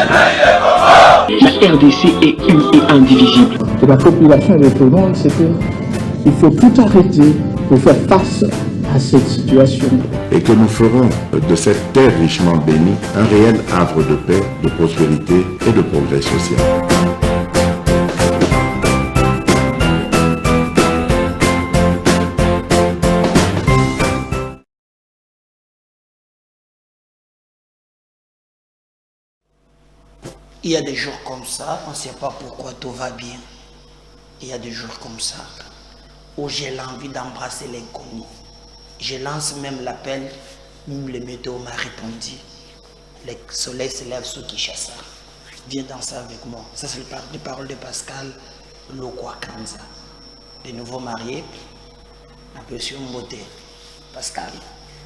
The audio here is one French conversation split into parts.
La RDC est une et indivisible. Et la population de tout le monde, c'est qu'il faut tout arrêter pour faire face à cette situation. Et que nous ferons de cette terre richement bénie un réel havre de paix, de prospérité et de progrès social. Il y a des jours comme ça, on ne sait pas pourquoi tout va bien. Il y a des jours comme ça où j'ai l'envie d'embrasser l'inconnu. Je lance même l'appel, même le météo m'a répondu. Le soleil se lève sur Kinshasa. Viens danser avec moi. Ça, c'est les paroles de Pascal Lokwa Kanza. De nouveau marié, apprécié en beauté. Pascal,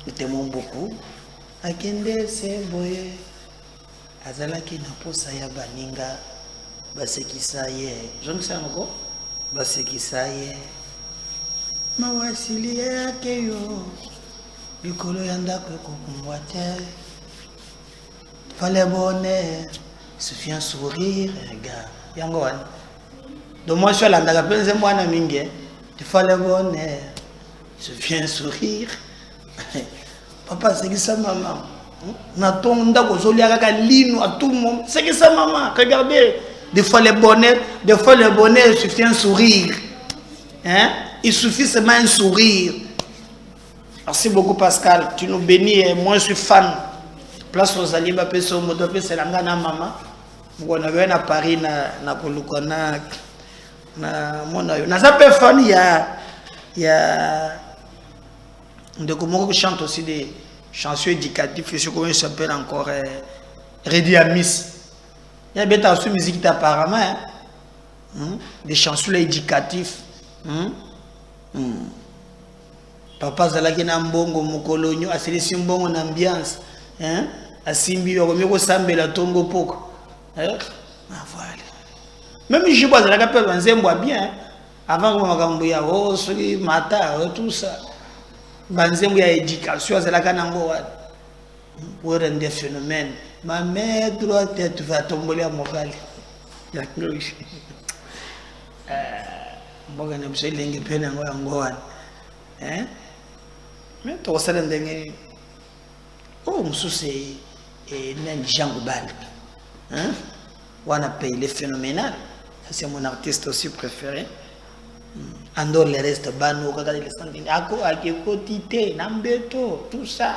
nous t'aimons beaucoup. Akende Seboye. Azalaki na posa ya baninga basekisa ye jongisa ngoko basekisa ye mawasili yake yo likolo ya ndako ekokumbwa te fallait bonheur suffit un sourire regarde yango wana do moi je landaka penze mwana mingi fallait bonheur suffit un sourire papa sekisa maman c'est que ça maman, regardez, des fois le bonheur suffit un sourire, hein? Il suffit seulement un sourire. Merci beaucoup Pascal, tu nous bénis et moi je suis fan. Place Rosalie Mbappé sur Motope, c'est la ngana maman. On a vu à Paris na Kolukona na monayo. Na zappé fan il y a de comment chante aussi des chansons éducatives, je sais comment il s'appelle encore, Redi Amis. Il y a bien de musique apparemment, hein? Des chansons éducatives. Papa Zalaki na mbongo mukolonyo, asilisi mbongo na ambiance, hein? Asimbi yoko sambe la tongo poko. Hein? Ah voilà. Même je vois Zalaki peut banzembo bien, avant que makambo ya soli mata, tout ça. Banzembo ya éducation Zalaki nango wa. Pour des phénomènes. Ma mère droite, tu vas tomber à Mobali. Il y a que je ne sais pas hein? Mais tu sais que oh, monsieur, c'est Jean Goubal. Hein? On a payé les phénoménal. C'est mon artiste aussi préféré. En dehors, le reste, Bano, regardez les standings. Ako, Akeko, Tite, Nambeto, tout ça.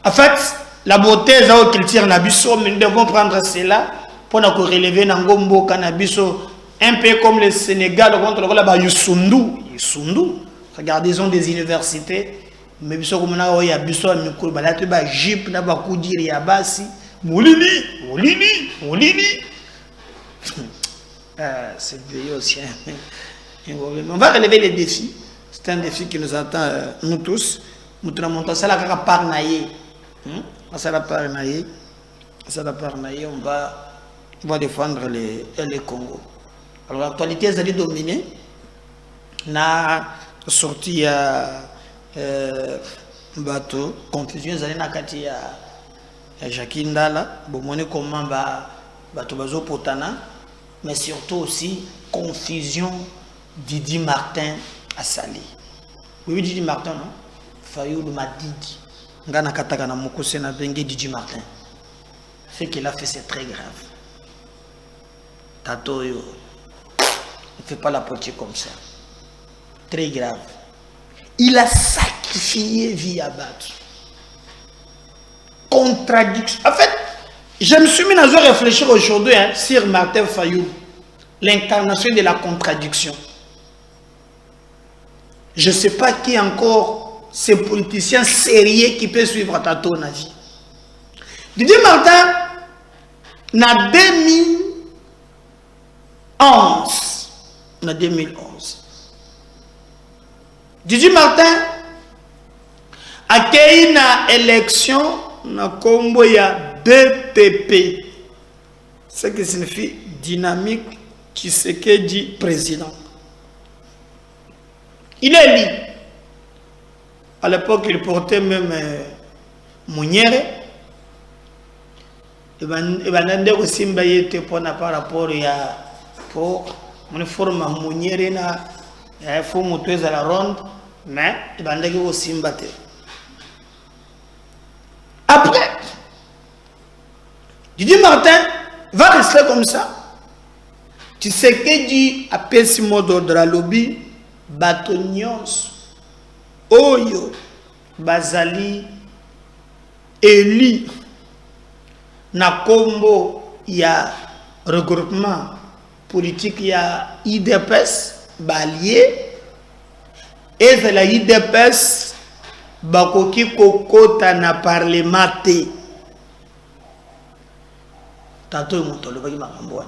En fait, la beauté est la culture nabiso, mais nous devons prendre cela pour nous relever Nangombo Canabiso, un peu comme le Sénégal contre le Yusundu. Regardez, ils ont des universités, mais biso comme na oya biso a mikolo balatu ba jeep na ba kudiri ya basi, molini. C'est vieux aussi. On va relever les défis. C'est un défi qui nous attend, nous tous. Nous montons ça là par naïe. Ça la par naïe. On va défendre les Congo. Alors l'actualité est allée dominer. Na sorti à bateau confusion allée na kati ya Jacques Ndala. Bon monnaie comment bateau bazo potana, mais surtout aussi confusion. Didi Martin a sali. Oui, Didi Martin, non? Fayoulou m'a dit. Ngana kataka na mokose na bengue Didi Martin. Ce qu'il a fait, c'est très grave. Tatoyo, ne fait pas la politique comme ça. Très grave. Il a sacrifié vie à battre. Contradiction. En fait, je me suis mis à réfléchir aujourd'hui sur Martin Fayoulou. L'incarnation de la contradiction. Je ne sais pas qui encore ces politiciens sérieux qui peuvent suivre Tato na vie. Didier Martin, en 2011. Didier Martin a créé une élection na combo ya DTP. Ce qui signifie dynamique Tshisekedi président. Il est élu. À l'époque, il portait même Mounière. Et ben aussi mbayete par rapport à pour une forme Mounière na il faut monter à la ronde, mais il ben aussi mbaté. Après, Didier Martin va rester comme ça. Tu sais que dit appelle ce mot d'ordre à lobby batonios oyo bazali élu na kombo ya regroupement politique ya IDPS balié et de la IDPS bakoki kokota na parlement te tato mutolo baki makambo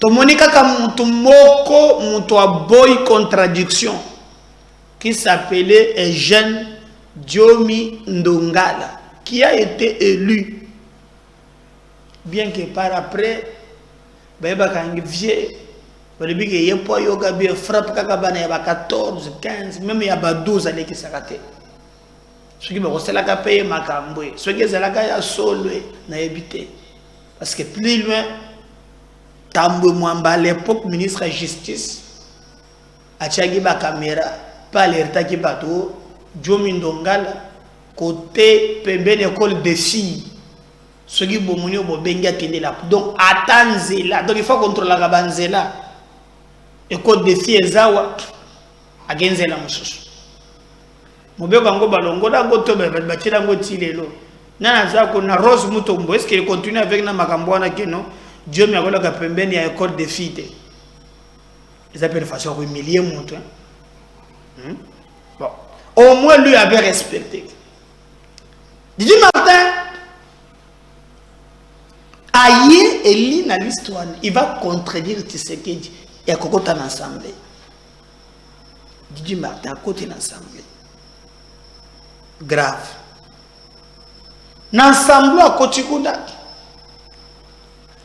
tomoni kaka mutu moko mutu a boy contradiction qui s'appelait Eugène Diomi Ndongala qui a été élu bien que par après beba kangi vieux balibi que yepo yoga bien frappe kaka bana ya 14 15 même ya ba 12 années qui s'arrêté ce qui me resela ka payer makambo ce qui ezalaka ya solo na éviter parce que plus loin Tambo Mwamba à l'époque ministre de la justice a tchagi ba caméra pas l'alerta qui bateau Diomi Ndongala côté pembe l'école des filles ce qui bomoni bo benga tende là donc atanzela donc il faut contrôler la banzela école des filles ezawa agenzela mususu mobeko ngo balongo da ngo to ba batira ngo tilelo na za ko na Rose Mutombo est-ce qu'il continue avec na makambo na keno Dieu m'a dit que pembeni ya école de filles. Ils appellent de façon à humilier mon temps. Bon. Au moins lui avait respecté. Didier Martin, aïe et lit dans l'histoire, il va contredire Tshisekedi et à côté de l'Assemblée. Didier Martin à côté de l'Assemblée. Grave. L'Assemblée à côté de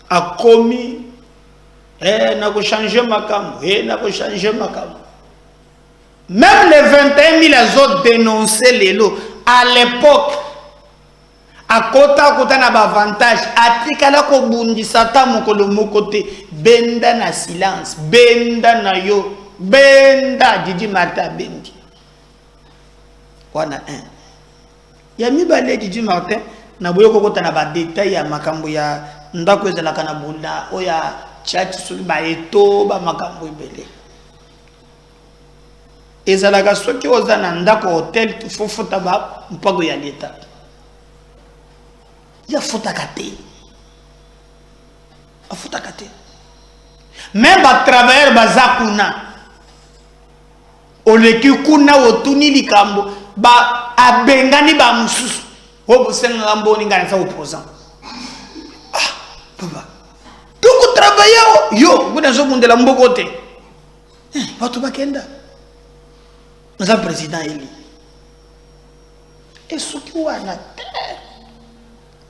a commis n'a pas changé ma cam n'a pas changé ma cam même les 21 000 autres dénonçaient les lots à l'époque à côté n'a pas avantage à tikala ko bundi sata mokolo mokote benda na silence benda na yo benda Didier Martin bendi wana un ya mi balé Didier Martin na boyo kokota na ba détail ya makambo ya ndako ezala kana bunda oya church sulu ba eto ba makambo ibele ezala ka soki oza na ndako hotel fofuta ba mpago ya leta ya futa kate afuta kate même ba travailleur bazakuna oleki kuna otuni likambo ba abengani ba mususu obo senga mboni ngana sa opposant papa donc travailler yo kuna zo mundela mbokote watu bakenda na président eli et ce qui wana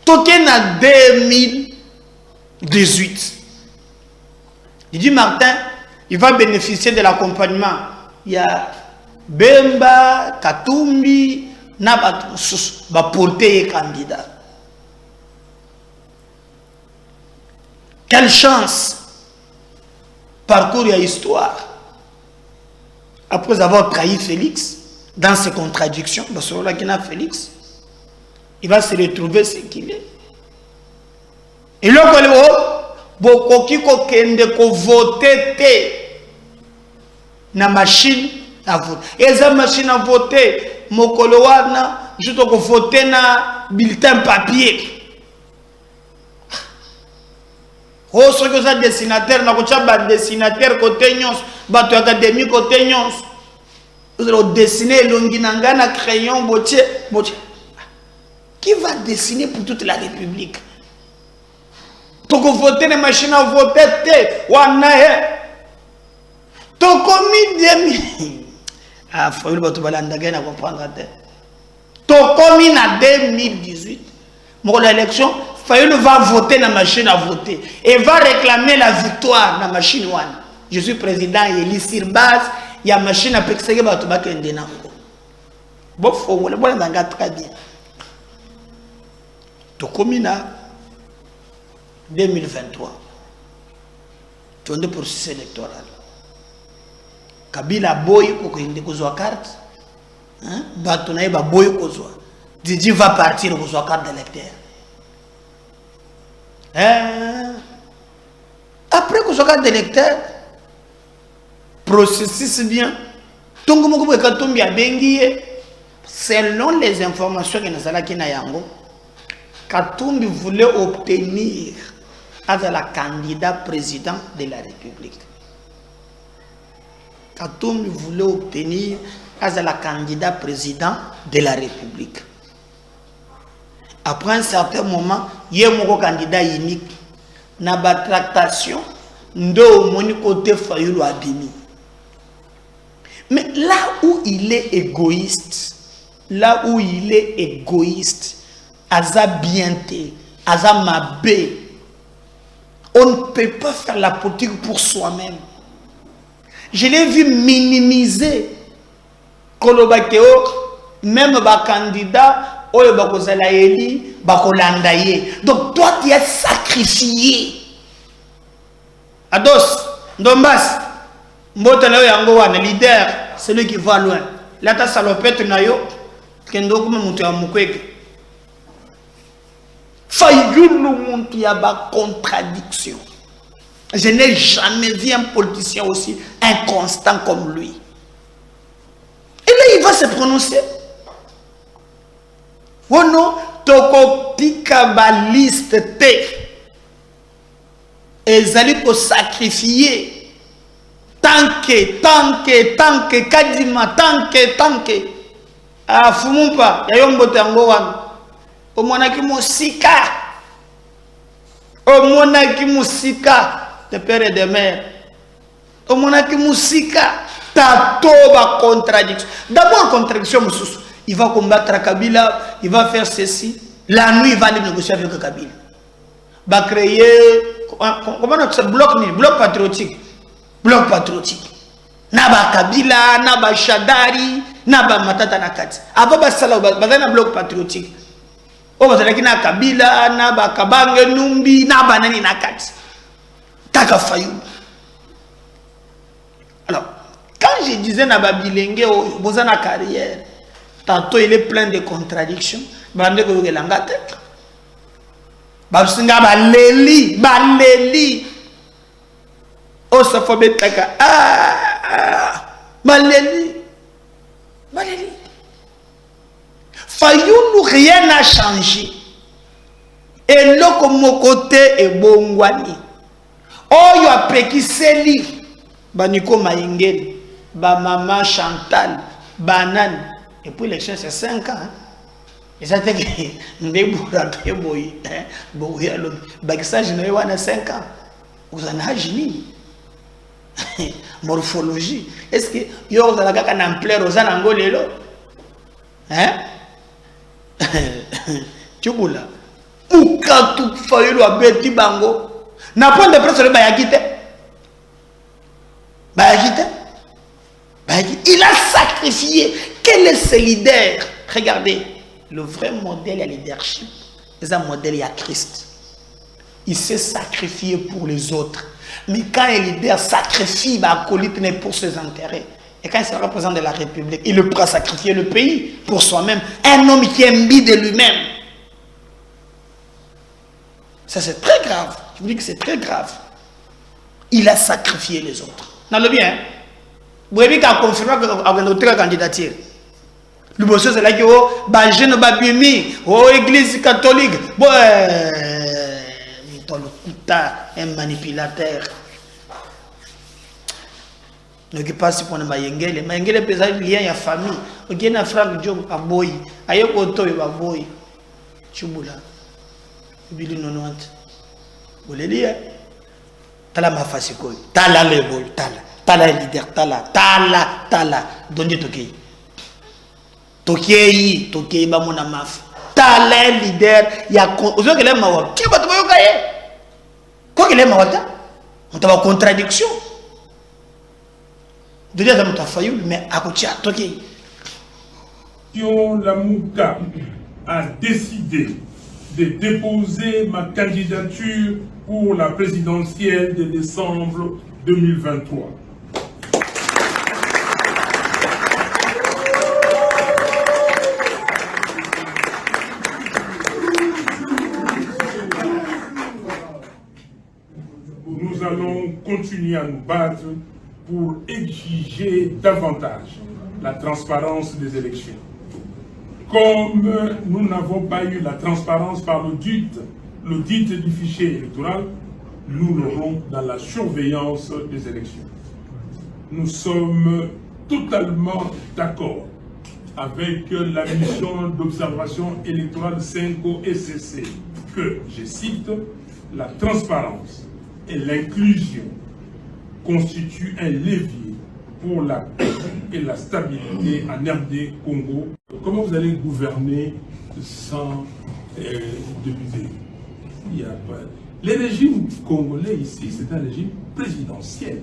toke na 2018 Didier Martin il va bénéficier de l'accompagnement il y a Bemba Katumbi na ba porter candidat. Quelle chance! Parcours et histoire. Après avoir trahi Félix dans ses contradictions, parce que là qu'il a Félix, il va se retrouver ce qu'il est. Et là, beaucoup qui ont voté na machine à voter. Et cette machine à voter, mokolo wana, je dois voter na bulletin papier. Oh, ce que ça dessinateur, na kocha ba dessinateur côté nyons, ba to académique côté nyons. Vous allez dessiner l'onginanga na crayon botier. Qui va dessiner pour toute la République? Toko voter na machine à voter te wana he. Toko mi demi. Ah, faut le bato balanda gana comprendre te. Toko mi na 2018. Mon l'élection Fayoul va voter dans la machine à voter et va réclamer la victoire dans la machine one. Je suis président élu sur base il y a machine à pexer que tu vas kende nango. Bon faut le bon dans très bien. To komina 2023. Tu as un processus électoral. Kabila boy ko kende kozwa carte. Hein? Bato na ba boy kozwa. Didi va partir kozwa carte d'électeur. Après kozwa carte d'électeur, processus bien. Tongo moko ka tombi abengi selon les informations que nous avons qui na yango. Katumbi voulait obtenir à la candidat président de la République. Katumbi voulait obtenir à la candidat président de la République. Après un certain moment, il y a un candidat unique. Na ba tractation, ndo moni côté Fayulu Abimi. Mais là où il est égoïste, Aza bienté, Aza mabé, on ne peut pas faire la politique pour soi-même. Je l'ai vu minimiser Kolobakeo, même ba candidat, oyo bakozala eli, bakolandaye. Donc toi tu es sacrifié. Ados, Ndombas, Mbotana yango wana leader, celui qui va loin. Là ta salopette na yo, kendo kuma mutu ya mukweke. Fayulu muntu ya ba contradiction. Je n'ai jamais vu un politicien aussi inconstant comme lui. Et là, il va se prononcer. Oh non, toko pika ba liste te. Et allaient pour sacrifier. Tant que, kadima, tant que. Ah, fumumpa, yayombo tango wan. O monaki musika. De père et de mère. Au monaki musika, tato ba contradiction. D'abord contradiction mususu. Il va combattre Kabila, il va faire ceci. La nuit, il va aller négocier avec Kabila. Il va créer comment on appelle bloc patriotique. Bloc patriotique. Naba Kabila, naba Shadari, naba Matata Nakati. Avant basala bazana bloc patriotique. O bazala kina Kabila, naba Kabange Numbi, naba nani Nakati. Alors, quand je disais Naba Bilenge, Bozana carrière, tantôt il est plein de contradictions. Bande ko yelanga tête. Babsinga baleli. O safobet taka baleli. Fayulu rien n'a changé. Et là comme mon côté est bongwani. Oh, yo apekiseli Baniko Maïngel, ba maman Chantal, Banane. Et puis l'élection c'est 5 ans. Et ça fait que Ndebouraté boy, boy alors, bakisa je n'ai pas 5 ans. Vous en avez ni morphologie. Est-ce que yo vous avez un ampleur aux angolelo? Hein? Tubula. Ou quand tout Fayulu a bêti bango. N'a point de presse le Bayagite. Il a sacrifié. Quel est ce leader? Regardez, le vrai modèle à leadership, c'est un modèle à Christ. Il s'est sacrifié pour les autres. Mais quand un leader sacrifie, acolyte n'est pour ses intérêts. Et quand il sera président de la République, il est prêt à sacrifier le pays pour soi-même. Un homme qui est imbu de lui-même. Ça c'est très grave. Je vous dis que c'est très grave. Il a sacrifié les autres. Dans le bien, vous avez confirmé que notre candidature. Le bosseur c'est là que jeune babimi, église catholique, un manipulateur. Ne qui passe pour ne mayengele, mayengele pesa lien ya famille. Ok na Frank Job aboy, ayoko to aboy. Chubula. Bili 90. Bolelia. Tala mafasiko. Tala lebol, tala leader, tala. Donde toki. Toki ba mona maf. Tala leader ya ozo kele mawa. Ki ba to yoka ye. Ko kele mawa ta? On ta contradiction. déjà dans ta faillite mais à côté toki Lamuka a décidé de déposer ma candidature pour la présidentielle de décembre 2023. Nous allons continuer à nous battre pour exiger davantage la transparence des élections. Comme nous n'avons pas eu la transparence par l'audit du fichier électoral, nous l'aurons dans la surveillance des élections. Nous sommes totalement d'accord avec la mission d'observation électorale 5O SCC que, je cite, la transparence et l'inclusion constituent un levier pour la paix et la stabilité en RD Congo. Comment vous allez gouverner sans députés? Il y a pas... Les régimes congolais ici, c'est un régime présidentiel.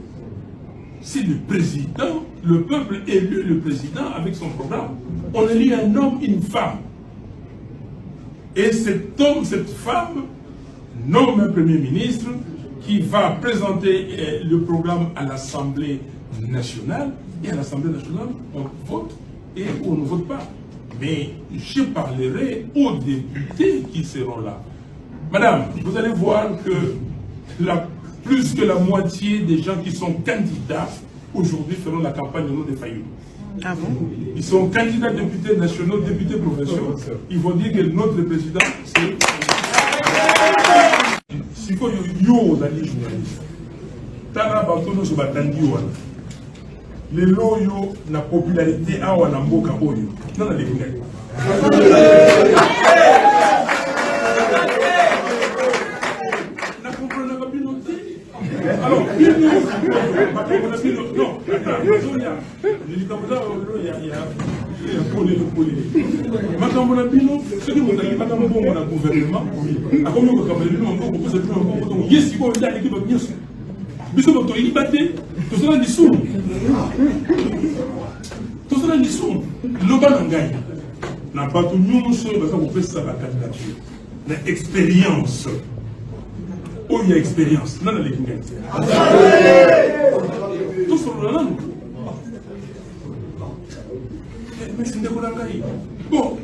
C'est le président, le peuple élu le président avec son programme. On élit un homme, une femme. Et cet homme, cette femme, nomme un premier ministre qui va présenter le programme à l'Assemblée nationale. Et à l'Assemblée nationale, on vote et on ne vote pas. Mais je parlerai aux députés qui seront là. Madame, vous allez voir que plus que la moitié des gens qui sont candidats aujourd'hui feront la campagne au nom des Fayoulou. Ah bon? Ils sont candidats députés nationaux, députés provinciaux. Ils vont dire que notre président, c'est... Si vous yo allez journaliste, tana batono so batandi wana. Les loyo na popularité awa na mboka oyo. Non na lekinga. Na comprendre pas bien. Alors, non, je dis comme ça, il y a makambo na bino soki mozali makambo bongo na gouvernement akomi kokamba bino maboko kosa bino maboko yesi ko ndali ki bato nyonso biso bato yiba te tozala lisumu loba na ngai na bato nyonso baza kopesa bakandidature na expérience oyo ya expérience nana leki ngai tosolola nanu merci ndeko na ngai bon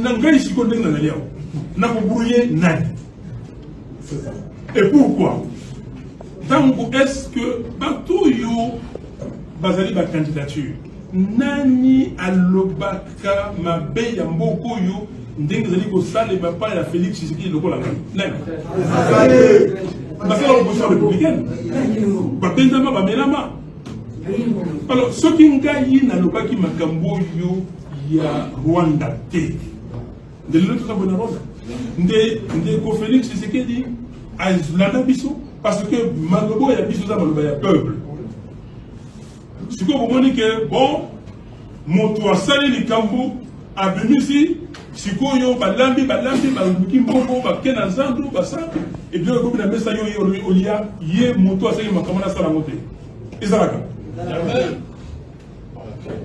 na ngai siko ndenge na leo na kobrouiller nani et pourquoi donc est-ce que bato yo bazali ba candidature nani alobaka mabe ya mboko yo ndenge zali kosala bapa ya Félix Tshisekedi lokola ngai nani basala opposition républicaine bapenzama bamelama. Alors, ce qui est nalobaki makambo yo ya Rwanda te. De l'autre côté de Rwanda. De Félix Tshisekedi azulana biso parce que makambo ya biso za maloba ya peuple. Ce que vous montrez que bon moto asali likambo abimi si sikoyo balambi baluki mbongo bakena nzando basa et bien comme la messa yo olia ye moto asali makambo na sala moté. Ezalaka.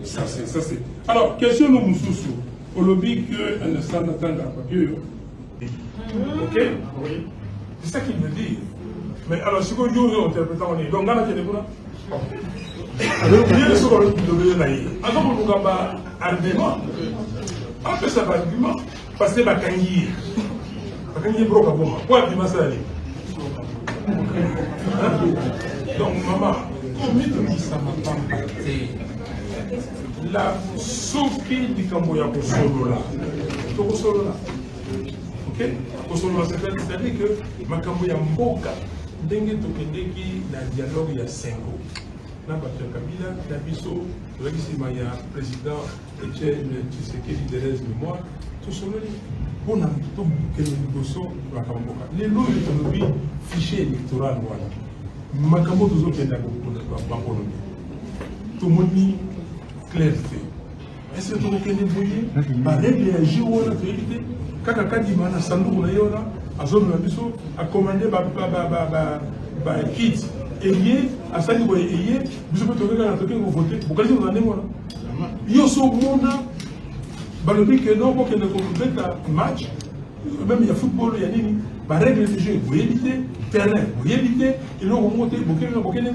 Ça c'est. Alors, question de Moussoussou. Au lobby que un instant n'attend à papier. Ok? Oui. C'est ça qu'il me dit. Mais alors, si vous interprétez, on est. Donc, on a des gens. Alors, il y a des choses qui doivent aller. Alors, on a un argument. On fait ça par argument. Parce que c'est Bakangi. Bakangi est broca pour moi. Quoi, argument ça aller? Donc, maman. La soki di kambo ya kosolola. Ok? Kosolola, c'est-à-dire que makambo ya mboka ndenge tokendeki na dialogue ya 5O. Na bato ya Kabila na biso tozalaki nsima ya président Etienne Tshisekedi Deleuze mémoire tosololi mpona tokende liboso makambo mboka. Lelo tolobi fichier électoral wana. Makambo tozokenda bakolobi tomoni clarté. Est-ce que tokende boye baréagir wana toyebi te kaka kadima na sanduku na ye wana azomela biso akomande bakit ayez, à ça, vous ayez, vous pouvez voter, vous allez vous en aller. Il y a ce monde, balobi que non, pour que nous commettions un match, même il y a football, il y a des règles de jeu, vous évitez, terrain, vous évitez, et là vous montez, vous avez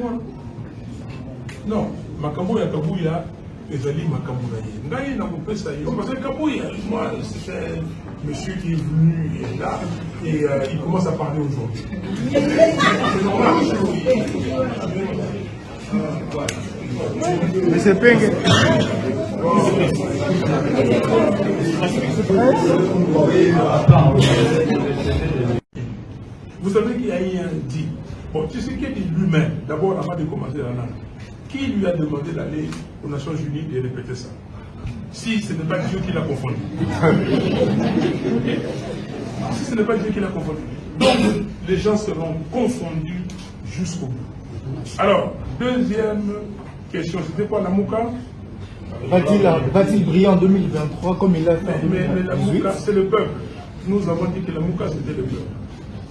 non, Makambo il y a Ezali Makambo Ngai n'a pas ça. Parce que Kabouya, moi, c'est un monsieur qui est venu là et il commence à parler aujourd'hui. C'est normal. Monsieur Peng. Vous savez qu'il y a eu un dit. Bon, tu sais qu'il est l'humain, d'abord avant de commencer la langue. Qui lui a demandé d'aller aux Nations Unies et répéter ça? Si ce n'est pas Dieu qui l'a confondu. Si ce n'est pas Dieu qui l'a confondu. Donc, les gens seront confondus jusqu'au bout. Alors, deuxième question, c'était quoi la Mouka? Va-t-il briller en 2023 comme il l'a fait en 2018? Mais la Mouka, c'est le peuple. Nous avons dit que la Mouka, c'était le peuple.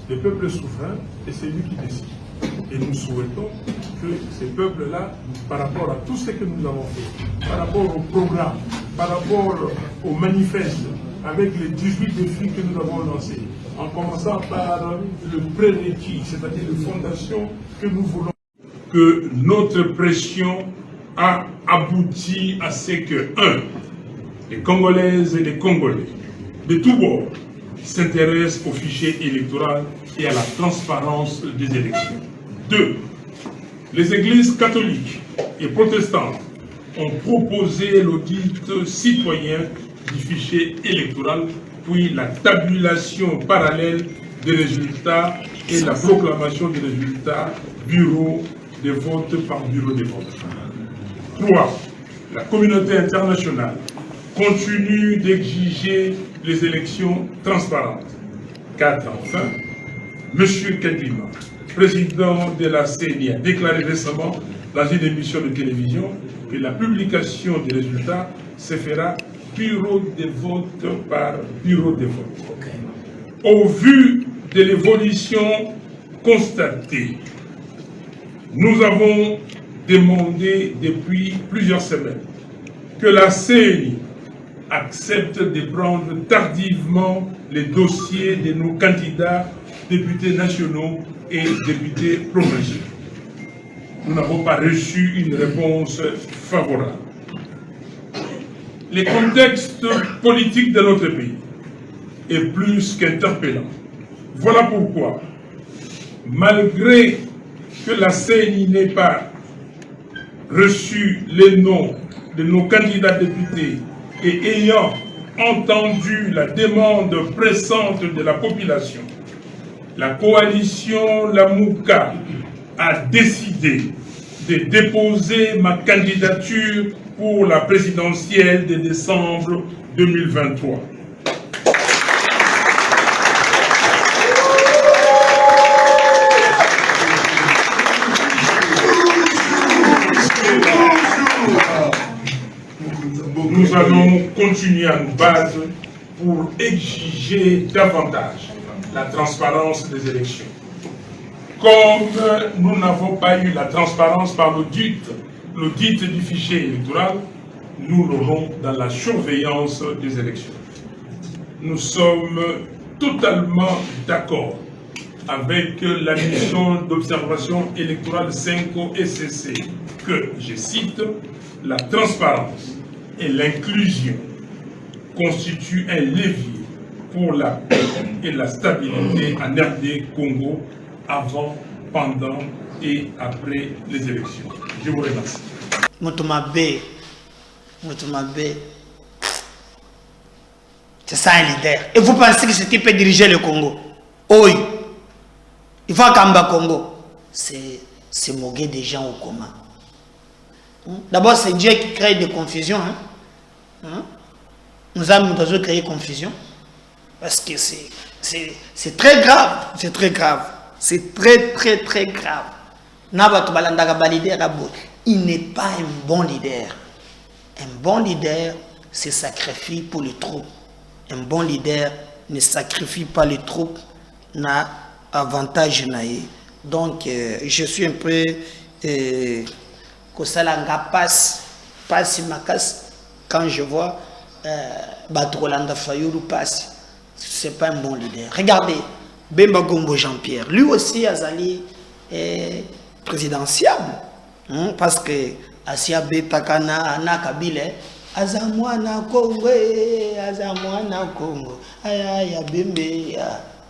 Le peuple est souverain et c'est lui qui décide. Et nous souhaitons que ces peuples-là, par rapport à tout ce que nous avons fait, par rapport au programme, par rapport au manifeste, avec les 18 défis que nous avons lancés, en commençant par le prérequis, c'est-à-dire les fondations que nous voulons, que notre pression a abouti à ce que, 1, les Congolaises et les Congolais, de tous bords, s'intéressent au fichier électoral et à la transparence des élections. 2. Les églises catholiques et protestantes ont proposé l'audit citoyen du fichier électoral, puis la tabulation parallèle des résultats et la proclamation des résultats bureau de vote par bureau de vote. 3. La communauté internationale continue d'exiger les élections transparentes. 4. Enfin, M. Kadima, président de la CENI, a déclaré récemment dans une émission de télévision que la publication des résultats se fera bureau de vote par bureau de vote. Au vu de l'évolution constatée, nous avons demandé depuis plusieurs semaines que la CENI accepte de prendre tardivement les dossiers de nos candidats députés nationaux et députés provinciaux. Nous n'avons pas reçu une réponse favorable. Le contexte politique de notre pays est plus qu'interpellant. Voilà pourquoi, malgré que la CENI n'ait pas reçu les noms de nos candidats députés et ayant entendu la demande pressante de la population, la coalition Lamouka a décidé de déposer ma candidature pour la présidentielle de décembre 2023. Nous allons continuer à nous battre pour exiger davantage la transparence des élections. Comme nous n'avons pas eu la transparence par l'audit du fichier électoral, nous l'aurons dans la surveillance des élections. Nous sommes totalement d'accord avec la mission d'observation électorale 5 SCC que, je cite, la transparence et l'inclusion constituent un levier pour la paix et la stabilité en RD Congo avant, pendant et après les élections. Je vous remercie. Moutoumabé, c'est ça un leader. Et vous pensez que ce type peut diriger le Congo? Oui. Il faut qu'Amba Congo. C'est moquer des gens au commun. D'abord, c'est Dieu qui crée des confusions. Nous avons créé confusion. Parce que c'est très grave. C'est très grave. C'est très grave. Il n'est pas un bon leader. Un bon leader se sacrifie pour les troupes. Un bon leader ne sacrifie pas les troupes. Na avantage naïe Donc, je suis un peu... Kosalanga passe ma casse quand je vois Batrolanda Fayoulou passe. C'est pas un bon leader. Regardez, Bemba Gombo Jean-Pierre, lui aussi Azali est présidentiable. Parce que Asia Betakana, Ana Kabile, Azamwana Congo, Azamwana Congo, Aya Bembe,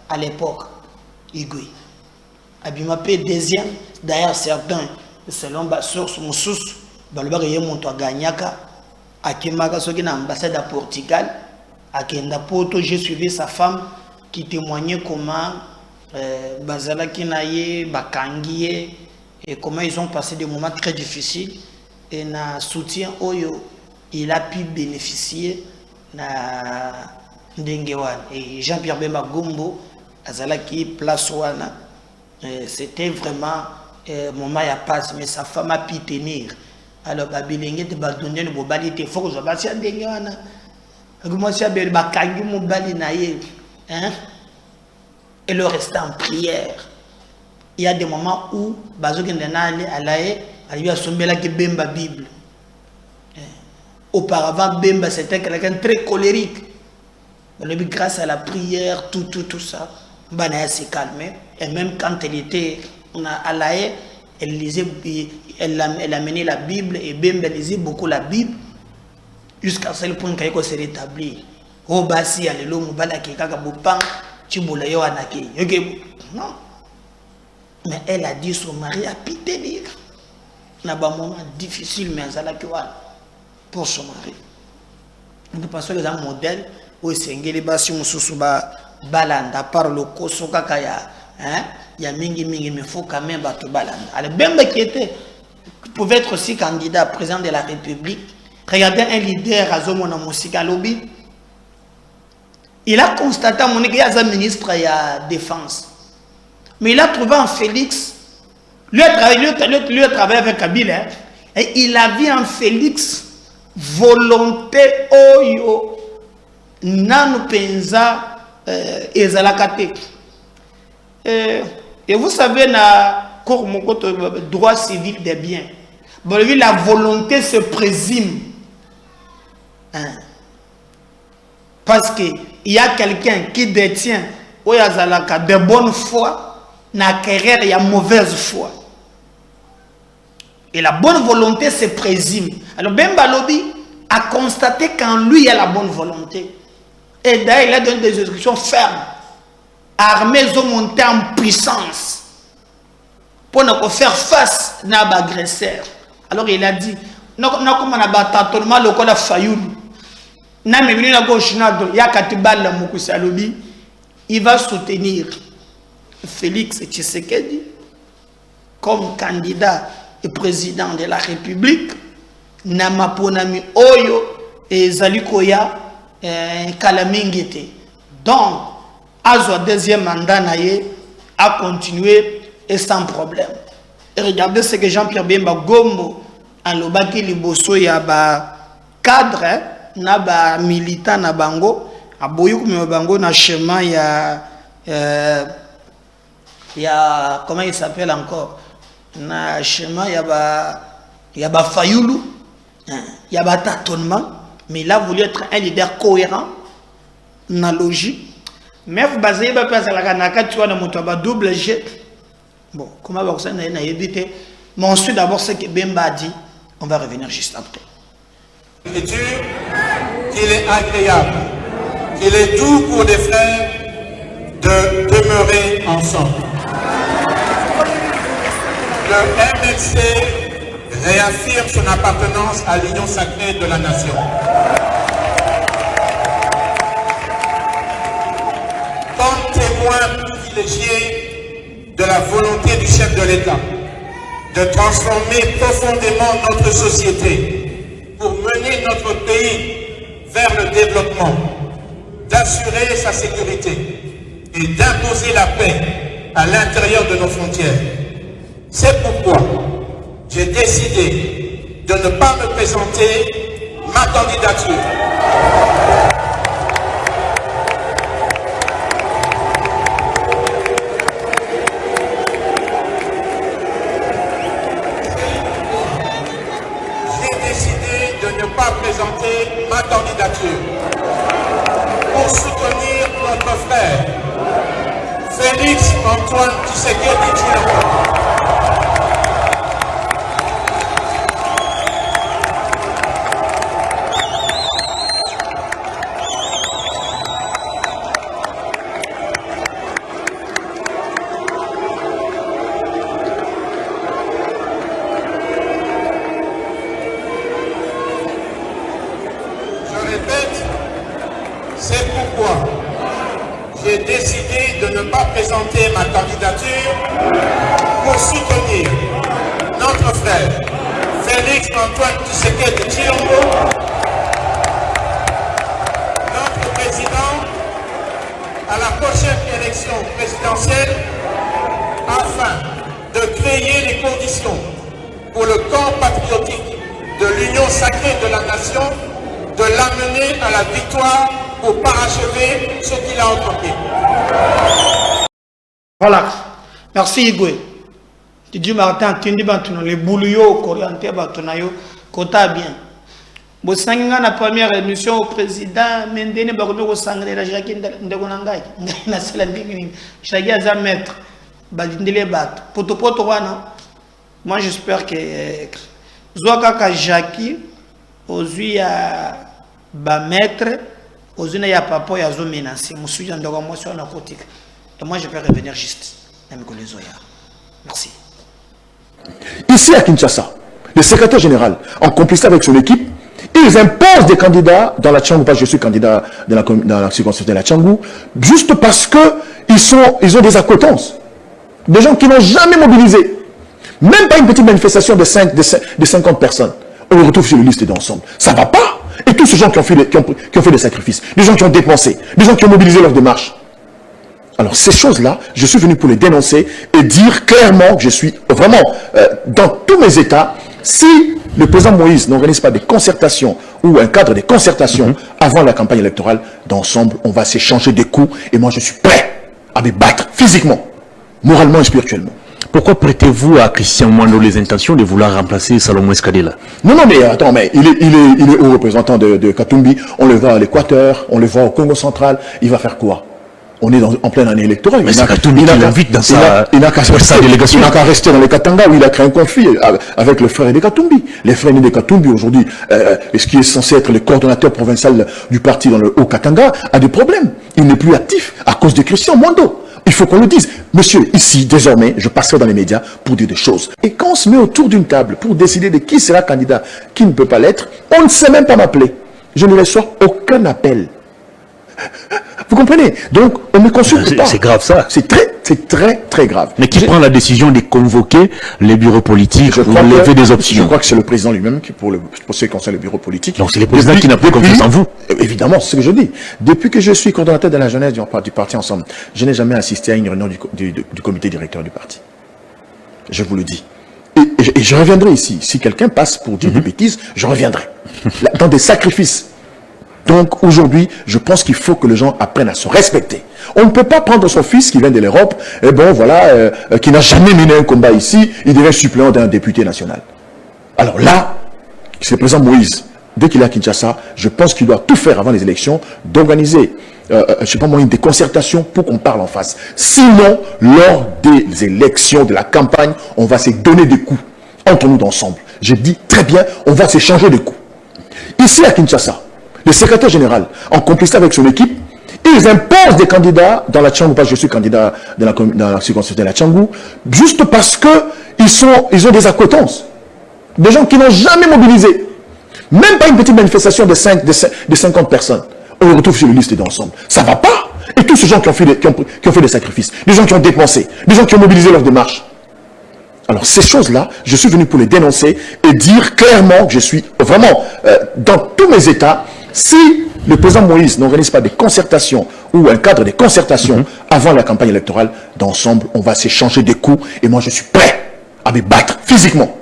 à l'époque, Igui. Abimapé deuxième, d'ailleurs certains, selon ma source, mon source, Balbari Monto Gagnaka, à Kimaka Soki na ambassade à Portugal, à Kenda Poto, j'ai suivi sa femme qui témoignait comment Bazala Kinaye, Bakangiye, et comment ils ont passé des moments très difficiles. Et na soutien Oyo, il a pu bénéficier na Ndengewan. Et Jean-Pierre Bemba Gombo, Azala qui place Wana, c'était vraiment moment à passe, mais sa femme a pu tenir. Alors, Babilengue te badonner le bobali te faut que je basse à Ndengewana. Comment ça belle Bakangi mon bali naïe, hein? Et le reste en prière. Il y a des moments où Bazouk Ndenale allaye, il a sommé la Bemba Bible. Auparavant, Bemba c'était quelqu'un très colérique. Mais grâce à la prière, tout ça, Banaya s'est calmée. Et même quand elle était à la haie, elle lisait, elle amenait la Bible et Bemba lisait beaucoup la Bible jusqu'à ce point qu'elle se rétablit. Oh, basi, alléluia, moubala, kekaka, boupang, tchiboula, yo, anake. Non. Mais elle a dit son mari a pu tenir. Il y a un moment difficile, mais elle a pour son mari. Nous pensons que c'est un modèle où c'est un basi mususuba balanda par le kosoka kaya. Il y a mingi, mais il faut quand même battre balanda. Alors, Bemba qui pouvait être aussi candidat président de la République. Regardez un leader à Zomona Moussika Lobby. Il a constaté qu'il y a un ministre de la Défense. Mais il a trouvé en Félix, lui a travaillé avec Kabila, et il a vu en Félix volonté oyo nanu penza ezalakate. Et vous savez, na droit civique des biens, la volonté se présume. Parce qu'il y a quelqu'un qui détient de bonne foi, n'acquérir il y a mauvaise foi. Et la bonne volonté se présume. Alors Bemba Lobi a constaté qu'en lui il y a la bonne volonté. Et d'ailleurs il a donné des instructions fermes. Armées ont monté en puissance pour ne faire face à l'agresseur. Alors il a dit, il va soutenir Félix Tshisekedi comme candidat et président de la République. Namaponami Oyo et Zalikoya Kalamingete. Donc, Azwa deuxième mandat a continué et sans problème. Et regardez ce que Jean-Pierre Bemba Gombo en Lobaki Liboso ya ba cadre na ba militant na bango aboyo comme bango na chemin ya comment il s'appelle encore na chemin ya ba Fayoulou ya ba tâtonnement, mais il a voulu être un leader cohérent na logique. Mais vous basez pas sur la canaka tu vois na moto ba double jet. Bon, comment va ça na éviter. Mais ensuite d'abord ce que Bemba a dit, on va revenir juste après. Qu'il est agréable, qu'il est doux pour des frères de demeurer ensemble. Le MLC réaffirme son appartenance à l'union sacrée de la nation. Comme témoin privilégié de la volonté du chef de l'État de transformer profondément notre société pour mener notre pays vers le développement, d'assurer sa sécurité et d'imposer la paix à l'intérieur de nos frontières. C'est pourquoi j'ai décidé de ne pas me présenter ma candidature. ne pas présenter ma candidature pour soutenir notre frère Félix Antoine Tshisekedi Tshilombo. C'est pourquoi j'ai décidé de ne pas présenter ma candidature pour soutenir notre frère Félix Antoine Tshisekedi Tshilombo, notre président, à la prochaine élection présidentielle, afin de créer les conditions pour le camp patriotique de l'Union sacrée de la nation de l'amener à la victoire pour parachever ce qu'il a entrepris. Voilà. Merci Igwe. Didier Martin, tu dis que les bouillons, Corianté, Batonayo, Kota bien. Bon, la première émission au président, Mendene, Barodo, au Sangré, la Jacques Ndegonangai, la Sélandine, Jacques Azamet, Badindele Bat, Poto, moi j'espère que Zouakaka Jackie, aux yeux à Bametre, aux yeux à Papa et à Zo menacé. Je suis en motion narcotique. Donc moi je vais revenir juste. Merci. Ici à Kinshasa, le secrétaire général, en complicité avec son équipe, ils imposent des candidats dans la Tchangou, parce que je suis candidat dans la circonscription de la Tchangou, juste parce qu'ils ont des accointances. Des gens qui n'ont jamais mobilisé. Même pas une petite manifestation de 50 personnes. On les retrouve sur les listes d'ensemble. Ça ne va pas. Et tous ces gens qui ont fait des sacrifices, des gens qui ont dépensé, des gens qui ont mobilisé leur démarche. Alors ces choses-là, je suis venu pour les dénoncer et dire clairement que je suis vraiment dans tous mes états. Si le président Moïse n'organise pas des concertations ou un cadre de concertation avant la campagne électorale, d'ensemble, on va s'échanger des coups. Et moi, je suis prêt à me battre physiquement, moralement et spirituellement. Pourquoi prêtez-vous à Christian Mwando les intentions de vouloir remplacer Salomon Escadela? Non, mais attends, mais il est haut représentant de Katumbi. On le voit à l'Équateur, on le voit au Congo central. Il va faire quoi? On est en pleine année électorale. Mais c'est Katumbi qui l'invite dans sa délégation. Il n'a qu'à rester dans les Katanga où il a créé un conflit avec le frère de Katumbi. Les frères de Katumbi aujourd'hui, ce qui est censé être le coordonnateur provincial du parti dans le Haut-Katanga, a des problèmes. Il n'est plus actif à cause de Christian Mwando. Il faut qu'on le dise. Monsieur, ici, désormais, je passerai dans les médias pour dire des choses. Et quand on se met autour d'une table pour décider de qui sera candidat, qui ne peut pas l'être, on ne sait même pas m'appeler. Je ne reçois aucun appel. Vous comprenez? Donc, on ne me consulte pas. C'est grave ça. C'est très grave. Mais qui prend la décision de convoquer les bureaux politiques pour lever des options? Je crois que c'est le président lui-même qui, pour ce qui concerne le bureau politique. Donc c'est le président qui n'a plus confiance en vous. Évidemment, c'est ce que je dis. Depuis que je suis coordonnateur de la jeunesse du parti Ensemble, je n'ai jamais assisté à une réunion du comité directeur du parti. Je vous le dis. Et je reviendrai ici. Si quelqu'un passe pour dire des bêtises, je reviendrai. Dans des sacrifices. Donc aujourd'hui, je pense qu'il faut que les gens apprennent à se respecter. On ne peut pas prendre son fils qui vient de l'Europe, et bon voilà, qui n'a jamais mené un combat ici, il devient suppléant d'un député national. Alors là, c'est le président Moïse. Dès qu'il est à Kinshasa, je pense qu'il doit tout faire avant les élections, d'organiser, je sais pas moi, des concertations pour qu'on parle en face. Sinon, lors des élections, de la campagne, on va se donner des coups entre nous ensemble. Je dis très bien, on va s'échanger des coups. Ici à Kinshasa, le secrétaire général, en complicité avec son équipe, ils imposent des candidats dans la Tchangou, parce que je suis candidat dans la circonscription de la Tchangou, juste parce qu'ils ont des accointances. Des gens qui n'ont jamais mobilisé. Même pas une petite manifestation de 50 personnes. On les retrouve sur les listes d'ensemble. Ça ne va pas. Et tous ces gens qui ont fait des sacrifices, des gens qui ont dépensé, des gens qui ont mobilisé leur démarche. Alors ces choses-là, je suis venu pour les dénoncer et dire clairement que je suis vraiment dans tous mes états. Si le président Moïse n'organise pas des concertations ou un cadre de concertation avant la campagne électorale, d'ensemble, on va s'échanger des coups. Et moi, je suis prêt à me battre physiquement,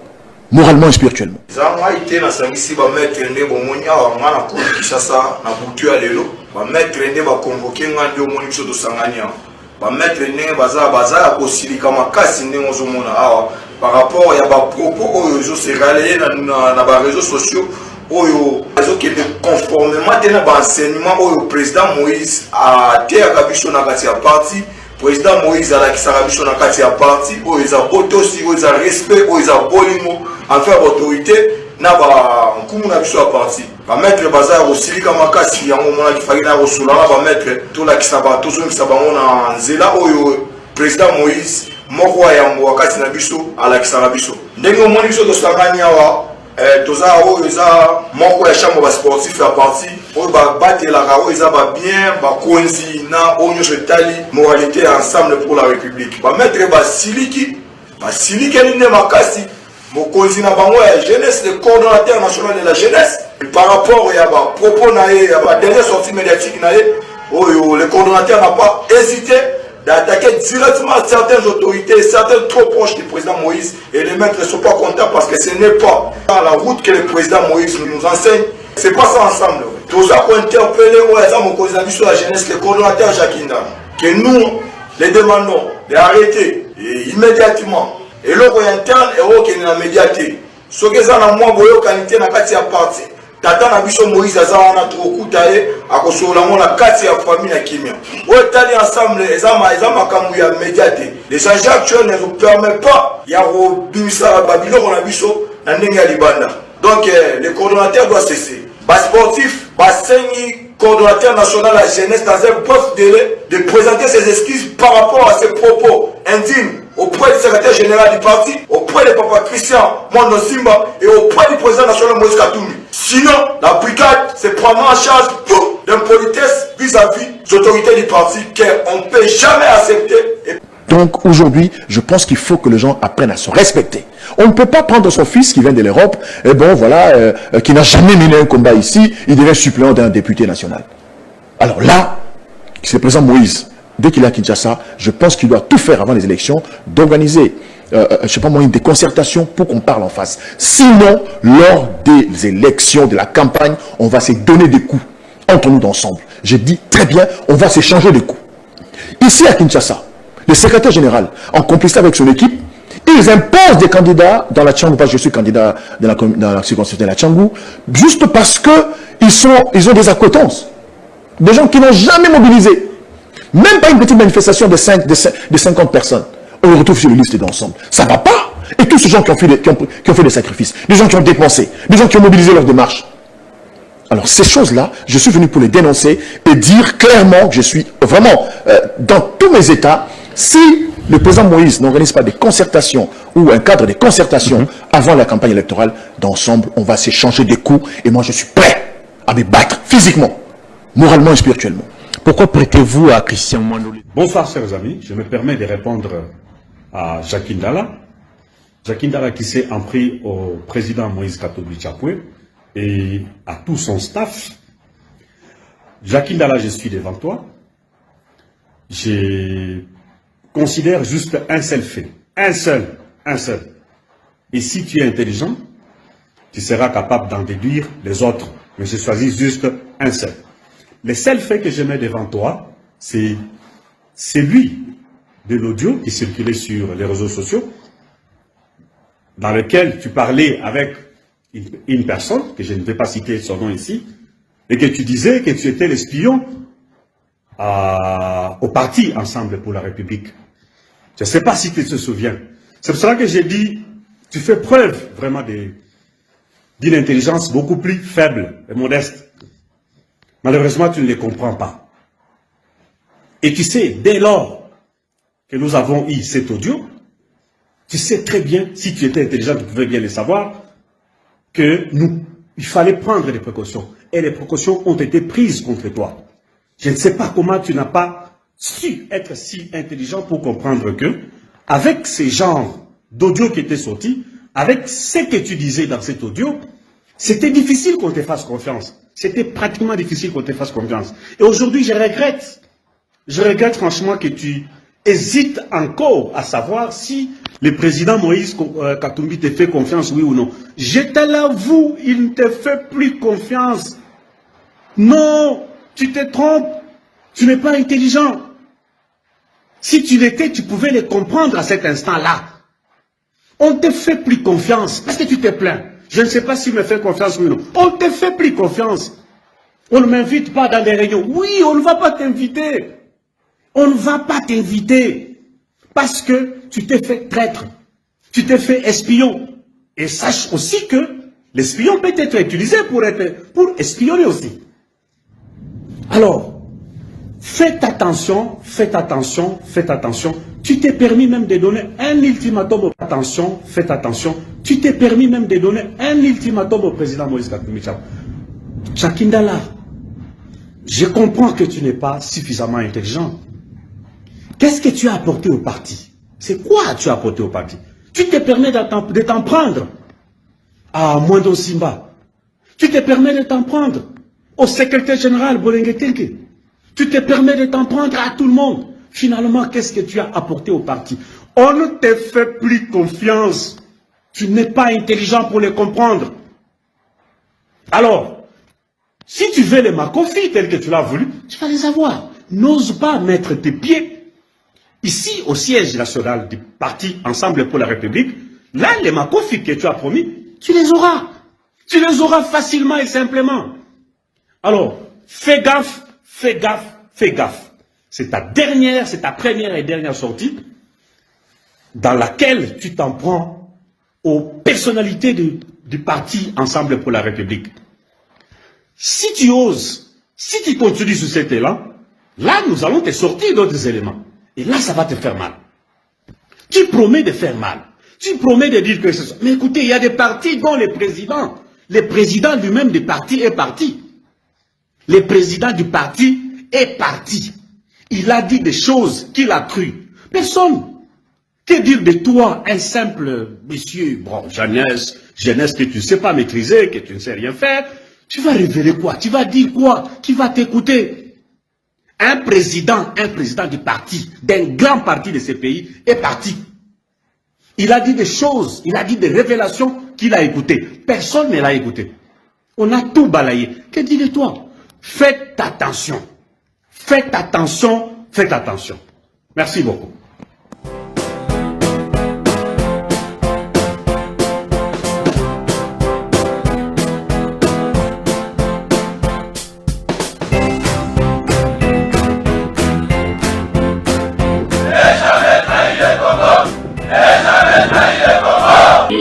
moralement et spirituellement. Par rapport à propos aux réseaux sociaux oyo azokende conformément tena baenseignement oyo président Moïse ateyaka biso na kati ya parti. Président Moïse alakisaka biso na kati ya parti oyo eza botosi oyo eza respect oyo eza bolingo envers autorité na bankumu na biso ya parti. Bametre baza ya kosilika makasi yango monaki faki na kosulanga bametre tolakisa tozongisa bango na nzela oyo président Moïse moko ayambo wakati na biso alakisaka biso. Ndenge omoni biso tosangani awa toza oyo eza moko ya chambre ba sportif ya parti oyo babatelaka oyo eza babien bakonzi na oyo nyonso etali moralité ensemble pour la république. Bametre basiliki nde makasi mokonzi na bango ya jeunesse, le coordonnateur national de la jeunesse, par rapport à ba propos na ye, à ba dernière sortie médiatique na ye, oyo le coordonnateur n'a pas hésité d'attaquer directement certaines autorités, certaines trop proches du président Moïse, et les maîtres ne sont pas contents parce que ce n'est pas dans la route que le président Moïse nous enseigne. C'est pas ça ensemble. Tous à interpeller la jeunesse, le coordonnateur Jacques Ndala, que nous les demandons d'arrêter immédiatement. Et l'autre interne et l'autre qui est immédiaté. Ce que ça n'a moins boyo qualité na kati ya parti. Tata na biso Moïse aza na trokuta ye akosola mo na kati ya famille na kimia. O tali ensemble ezama makambu ya immédiaté. Les changements actuels ne nous permettent pas ya robimisa babilo na biso na ndenge ya libanda. Donc le coordonnateur doit cesser. Bas sportif, basengi coordonnateur national de la jeunesse dans un poste de présenter ses excuses par rapport à ses propos indignes auprès du secrétaire général du parti, auprès de Papa Christian Mondo Simba et auprès du président national Moïse Katumbi. Sinon, la brigade se prendra en charge d'impolitesse vis-à-vis des autorités du parti qu'on ne peut jamais accepter. Donc aujourd'hui, je pense qu'il faut que les gens apprennent à se respecter. On ne peut pas prendre son fils qui vient de l'Europe, et bon voilà, qui n'a jamais mené un combat ici, il devient suppléant d'un député national. Alors là, c'est le président Moïse. Dès qu'il est à Kinshasa, je pense qu'il doit tout faire avant les élections, d'organiser, je sais pas moi, des concertations pour qu'on parle en face. Sinon, lors des élections, de la campagne, on va se donner des coups entre nous ensemble. Je dis très bien, on va s'échanger des coups. Ici à Kinshasa, le secrétaire général, en complicité avec son équipe, ils imposent des candidats dans la Tchangou, parce que je suis candidat dans la circonscription de la Tchangou, juste parce qu'ils ont des accointances. Des gens qui n'ont jamais mobilisé. Même pas une petite manifestation de 50 personnes. On les retrouve sur les listes d'ensemble. Ça ne va pas. Et tous ces gens qui ont fait des sacrifices, des gens qui ont dépensé, des gens qui ont mobilisé leur démarche. Alors ces choses-là, je suis venu pour les dénoncer et dire clairement que je suis vraiment dans tous mes états. Si le président Moïse n'organise pas des concertations ou un cadre de concertation avant la campagne électorale, d'ensemble, on va s'échanger des coups. Et moi, je suis prêt à me battre physiquement, moralement et spirituellement. Pourquoi prêtez-vous à Christian Mandolé? Bonsoir chers amis, je me permets de répondre à Jacques Ndala. Jacques Ndala qui s'est en pris au président Moïse Katumbi Chapwe et à tout son staff. Jacques Ndala, je suis devant toi. Je considère juste un seul fait. Un seul. Et si tu es intelligent, tu seras capable d'en déduire les autres. Mais je choisis juste un seul. Le seul fait que je mets devant toi, c'est celui de l'audio qui circulait sur les réseaux sociaux, dans lequel tu parlais avec une personne, que je ne vais pas citer son nom ici, et que tu disais que tu étais l'espion au parti Ensemble pour la République. Je ne sais pas si tu te souviens. C'est pour cela que j'ai dit, tu fais preuve vraiment d'une intelligence beaucoup plus faible et modeste. Malheureusement, tu ne les comprends pas. Et tu sais, dès lors que nous avons eu cet audio, tu sais très bien, si tu étais intelligent, tu pouvais bien le savoir, il fallait prendre des précautions. Et les précautions ont été prises contre toi. Je ne sais pas comment tu n'as pas su être si intelligent pour comprendre que, avec ces genres d'audio qui étaient sortis, avec ce que tu disais dans cet audio, c'était difficile qu'on te fasse confiance. C'était pratiquement difficile qu'on te fasse confiance. Et aujourd'hui, je regrette franchement que tu hésites encore à savoir si le président Moïse Katumbi te fait confiance, oui ou non. Je te l'avoue, il ne te fait plus confiance. Non, tu te trompes. Tu n'es pas intelligent. Si tu l'étais, tu pouvais le comprendre à cet instant-là. On ne te fait plus confiance parce que tu te plains. Je ne sais pas s'il me fait confiance ou non. On ne te fait plus confiance. On ne m'invite pas dans des réunions. Oui, on ne va pas t'inviter. On ne va pas t'inviter. Parce que tu t'es fait traître. Tu t'es fait espion. Et sache aussi que l'espion peut être utilisé pour espionner aussi. Alors, faites attention, faites attention, faites attention. Tu t'es permis même de donner un ultimatum. Attention, faites attention. Tu t'es permis même de donner un ultimatum au président Moïse Katumbi Chapwe. Chakindala, je comprends que tu n'es pas suffisamment intelligent. Qu'est-ce que tu as apporté au parti? C'est quoi tu as apporté au parti? Tu te permets de t'en prendre à Mwando Simba. Tu te permets de t'en prendre au secrétaire général Bolenge Tenke. Tu te permets de t'en prendre à tout le monde. Finalement, qu'est-ce que tu as apporté au parti? On ne te fait plus confiance. Tu n'es pas intelligent pour les comprendre. Alors, si tu veux les Makofi tels que tu l'as voulu, tu vas les avoir. N'ose pas mettre tes pieds ici au siège national du parti Ensemble pour la République. Là, les Makofi que tu as promis, tu les auras. Tu les auras facilement et simplement. Alors, fais gaffe, fais gaffe, fais gaffe. C'est ta première et dernière sortie dans laquelle tu t'en prends aux personnalités du parti Ensemble pour la République. Si tu oses, si tu continues sur cet élan, là, nous allons te sortir d'autres éléments. Et là, ça va te faire mal. Tu promets de faire mal. Tu promets de dire que c'est ça. Mais écoutez, il y a des partis dont le président lui-même du parti est parti. Le président du parti est parti. Il a dit des choses qu'il a crues. Personne. Que dire de toi, un simple monsieur, bon, jeunesse que tu ne sais pas maîtriser, que tu ne sais rien faire? Tu vas révéler quoi? Tu vas dire quoi? Qui va t'écouter? Un président du parti, d'un grand parti de ce pays, est parti. Il a dit des choses, il a dit des révélations qu'il a écoutées. Personne ne l'a écouté. On a tout balayé. Que dis de toi? Faites attention. Faites attention, faites attention. Merci beaucoup.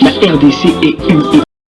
La RDC est une